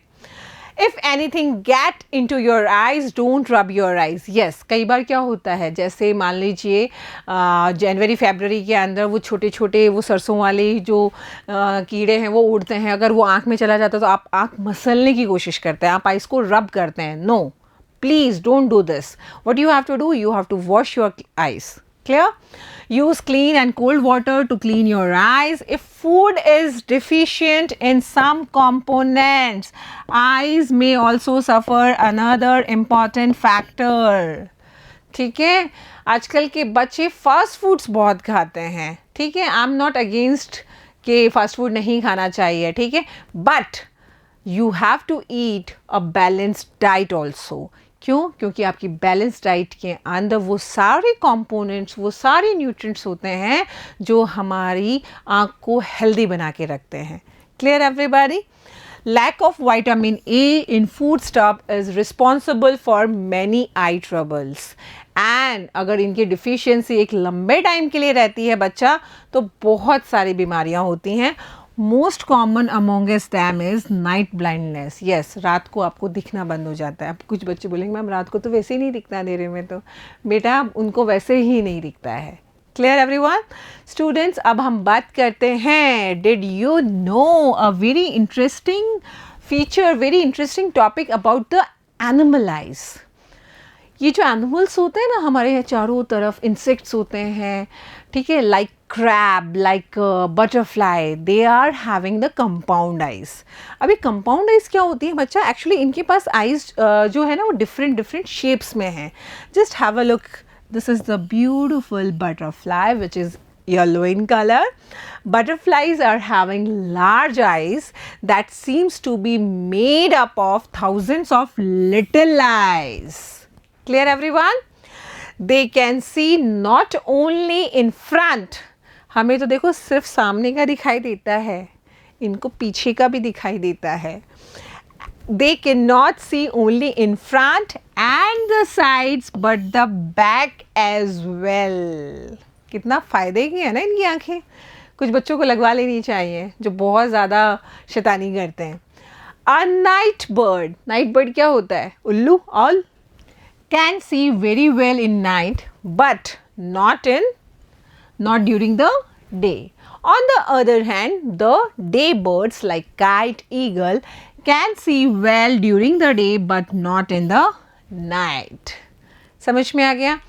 If anything get into your eyes don't rub your eyes. Yes, कई बार क्या होता है, जैसे मान लीजिए जनवरी फरवरी के अंदर वो छोटे छोटे वो सरसों वाले जो कीड़े हैं वो उड़ते हैं, अगर वो आँख में चला जाता है तो आप आँख मसलने की कोशिश करते हैं, आप आइस को रब करते हैं। No, please don't do this. What you have to do, you have to wash your eyes. Clear? Use clean and cold water to clean your eyes. If food is deficient in some components, eyes may also suffer another important factor. ठीक है, आजकल के बच्चे fast foods बहुत खाते हैं। ठीक है, आई एम नॉट अगेंस्ट कि फास्ट फूड नहीं खाना चाहिए, ठीक है, but you have to eat a balanced diet also. क्यों? क्योंकि आपकी बैलेंस डाइट के अंदर वो सारे कंपोनेंट्स, वो सारे न्यूट्रिएंट्स होते हैं जो हमारी आँख को हेल्दी बना के रखते हैं। Clear everybody? Lack of vitamin A in food stuff is responsible for many eye troubles. And अगर इनकी डिफिशियंसी एक लंबे टाइम के लिए रहती है बच्चा, तो बहुत सारी बीमारियां होती हैं। Most common amongst them is night blindness. Yes, रात को आपको दिखना बंद हो जाता है। अब कुछ बच्चे बोलेंगे मैम रात को तो वैसे ही नहीं दिखता अंधेरे में, तो बेटा उनको वैसे ही नहीं दिखता है। Clear everyone? स्टूडेंट्स, अब हम बात करते हैं, did you know a very interesting feature, very interesting topic about the animal eyes. ये जो एनिमल्स होते हैं ना हमारे यहाँ चारों तरफ, इंसेक्ट्स होते हैं, ठीक है, like crab, like butterfly, they are having the compound eyes. अभी कंपाउंड आइज क्या होती है बच्चा? एक्चुअली इनके पास आइज जो है ना वो डिफरेंट डिफरेंट शेप्स में हैं। Just have a look, this is the beautiful butterfly which is yellow in color. Butterflies are having large eyes that seems to be made up of thousands of little eyes. Clear everyone? They can see not only in front, हमें तो देखो सिर्फ सामने का दिखाई देता है, इनको पीछे का भी दिखाई देता है। They cannot see only in front and the sides but the back as well. कितना फ़ायदे की है ना इनकी आँखें। कुछ बच्चों को लगवा लेनी चाहिए जो बहुत ज़्यादा शैतानी करते हैं। A night bird, night bird क्या होता है? उल्लू, all, can see very well in night but not during the day. On the other hand, the day birds like kite, eagle can see well during the day but not in the night. समझ में आ गया?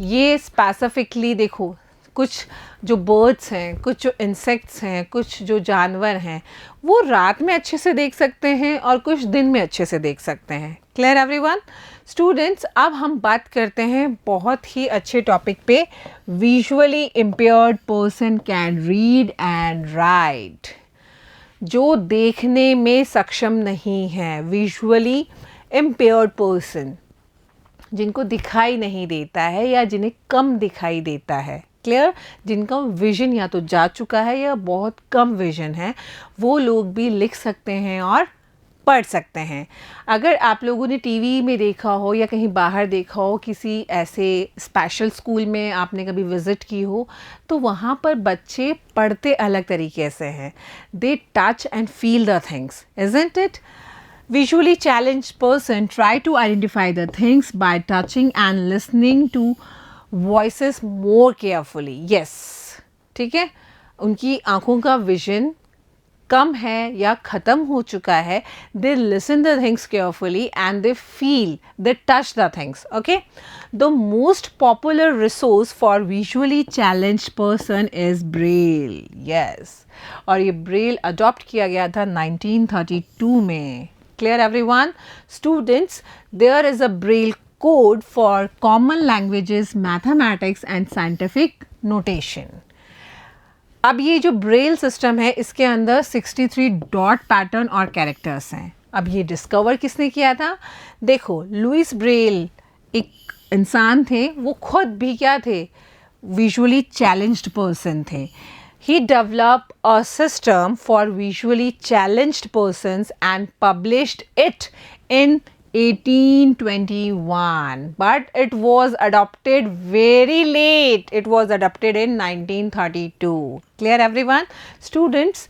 ये specifically देखो, कुछ जो birds हैं, कुछ जो इंसेक्ट्स हैं, कुछ जो जानवर हैं, वो रात में अच्छे से देख सकते हैं और कुछ दिन में अच्छे से देख सकते हैं। Clear everyone? स्टूडेंट्स, अब हम बात करते हैं बहुत ही अच्छे टॉपिक पे, visually impaired person can read and right. जो देखने में सक्षम नहीं है, विजुअली इम्पेयर्ड पर्सन, जिनको दिखाई नहीं देता है या जिन्हें कम दिखाई देता है। क्लियर? जिनका विजन या तो जा चुका है या बहुत कम विजन है, वो लोग भी लिख सकते हैं और पढ़ सकते हैं। अगर आप लोगों ने टीवी में देखा हो या कहीं बाहर देखा हो, किसी ऐसे स्पेशल स्कूल में आपने कभी विज़िट की हो, तो वहाँ पर बच्चे पढ़ते अलग तरीके से हैं। They touch and feel the things, isn't it? Visually challenged person try to identify the things by touching and listening to voices more carefully. Yes, ठीक है, उनकी आँखों का विजन कम है या ख़त्म हो चुका है, they listen the things carefully and they feel, they touch the things. Okay, the most popular resource for visually challenged person is Braille. Yes, और ये Braille adopt किया गया था 1932 में। Clear everyone? Students, there is a Braille code for common languages, mathematics and scientific notation. अब ये जो Braille system है इसके अंदर 63 डॉट पैटर्न और कैरेक्टर्स हैं। अब ये डिस्कवर किसने किया था? देखो, लुइस ब्रेल एक इंसान थे, वो खुद भी क्या थे? विजुअली चैलेंज्ड पर्सन थे। He developed a system for visually challenged persons and published it in 1821, but it was adopted very late. It was adopted in 1932. Clear everyone? Students,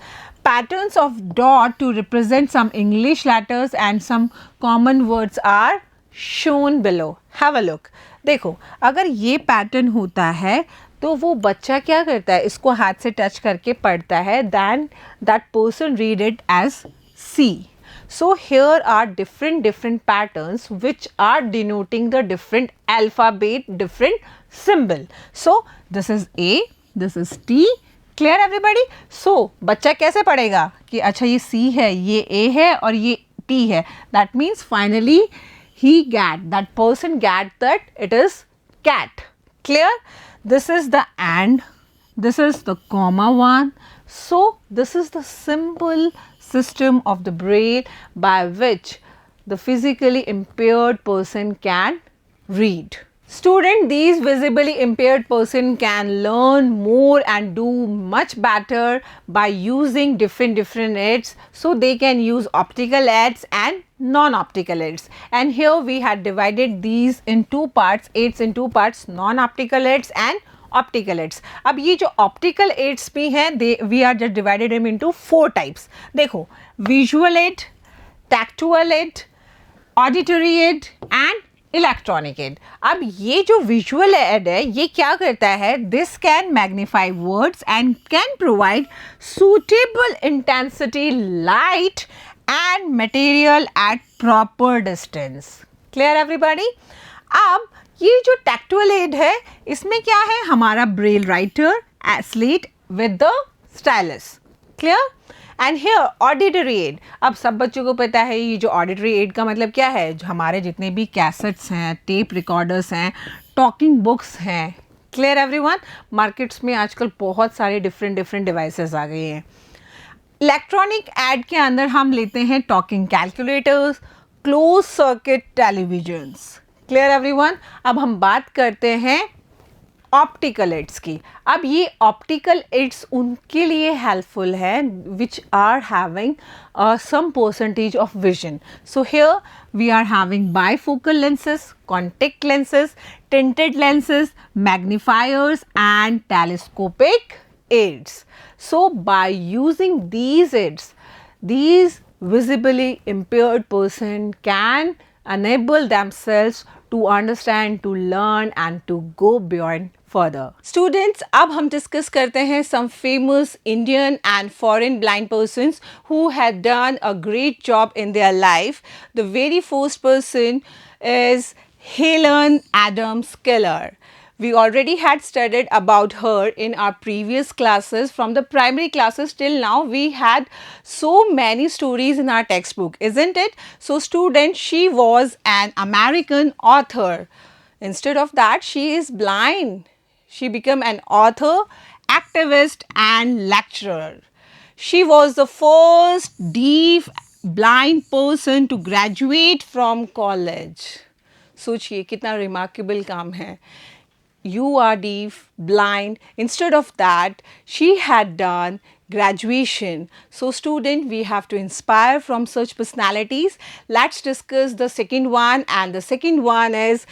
patterns of dot to represent some English letters and some common words are shown below. Have a look. देखो, अगर ये pattern होता है तो वो बच्चा क्या करता है, इसको हाथ से टच करके पढ़ता है, then that person read it as C. So here are different patterns which are denoting the different alphabet, different symbol. So this is A, this is T. Clear everybody? So बच्चा कैसे पढ़ेगा कि अच्छा ये C है, ये A है और ये T है. That means finally that person get that it is cat. Clear? This is the and, this is the comma one. So this is the simple system of the braille by which the physically impaired person can read. Student, these visibly impaired person can learn more and do much better by using different aids. So they can use optical aids and non-optical aids. And here we had divided these in two parts, aids in two parts, non-optical aids and optical aids. अब ये जो optical aids भी हैं, we are just divided them into four types. देखो, visual aid, tactual aid, auditory aid and electronic aid. अब ये जो visual add है ये क्या करता है, this can magnify words and can provide suitable intensity light and material at proper distance. Clear everybody? अब ये जो टैक्टुअल एड है इसमें क्या है, हमारा braille writer slate with the stylus. Clear? And here auditory aid. अब सब बच्चों को पता है ये जो ऑडिटरी एड का मतलब क्या है, जो हमारे जितने भी कैसेट्स हैं, टेप रिकॉर्डर्स हैं, टॉकिंग बुक्स हैं. Clear everyone? मार्केट्स में आजकल बहुत सारे डिफरेंट डिवाइसेस आ गए हैं. इलेक्ट्रॉनिक एड के अंदर हम लेते हैं talking calculators, close circuit televisions. Clear everyone? अब हम बात करते हैं ऑप्टिकल एड्स की. अब ये ऑप्टिकल एड्स उनके लिए हेल्पफुल है which are having some percentage of vision. So here we are having bifocal lenses, contact lenses, tinted lenses, magnifiers and telescopic aids. So by using these aids, these visibly impaired person can enable themselves to understand, to learn and to go beyond further. Students, अब हम discuss करते हैं some famous Indian and foreign blind persons who had done a great job in their life. The very first person is Helen Adams Keller. We already had studied about her in our previous classes. From the primary classes till now, we had so many stories in our textbook, isn't it? So students, she was an American author. Instead of that, she is blind. She became an author, activist and lecturer. She was the first deaf blind person to graduate from college. सोचिए कितना remarkable काम है. You are deaf, blind. Instead of that, she had done graduation. So student, we have to inspire from such personalities. Let's discuss the second one, and the second one is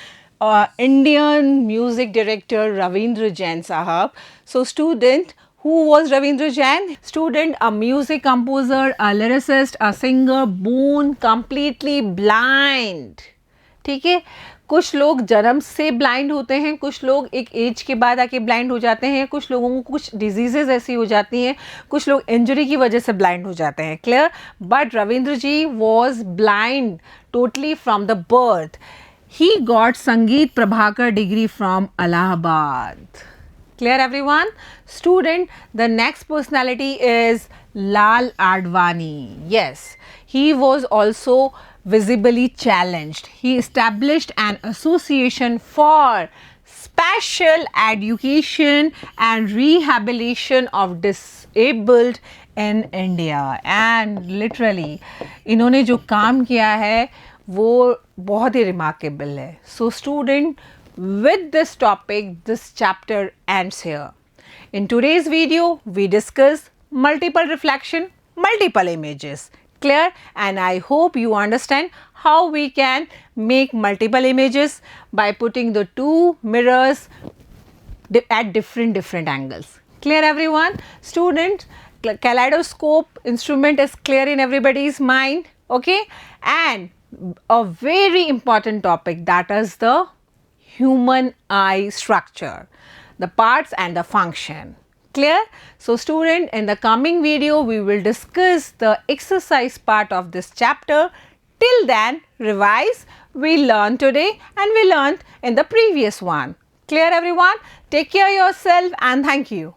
Indian music director Ravindra Jain Sahab. So student, who was Ravindra Jain? Student, a music composer, a lyricist, a singer, born completely blind. ठीक है, कुछ लोग जन्म से blind होते हैं, कुछ लोग एक एज के बाद आके ब्लाइंड हो जाते हैं, कुछ लोगों को कुछ डिजीजेज ऐसी हो जाती हैं, कुछ लोग इंजरी की वजह से ब्लाइंड हो जाते हैं. Clear? But Ravindra ji was blind totally from the birth. He got Sangeet Prabhakar degree from Allahabad. Clear everyone? Student, the next personality is Lal Advani. Yes, he was also visibly challenged. He established an association for special education and rehabilitation of disabled in India. And literally, इन्होंने जो काम किया है वो बहुत ही remarkable है. So student, with this topic, this chapter ends here. In today's video, we discuss multiple reflection, multiple images. Clear? And I hope you understand how we can make multiple images by putting the two mirrors at different angles. Clear everyone? Students, kaleidoscope instrument is clear in everybody's mind, okay? And a very important topic, that is the human eye structure, the parts and the function. Clear? So student, in the coming video we will discuss the exercise part of this chapter. Till then, revise. We learned today and we learned in the previous one. Clear everyone? Take care of yourself and thank you.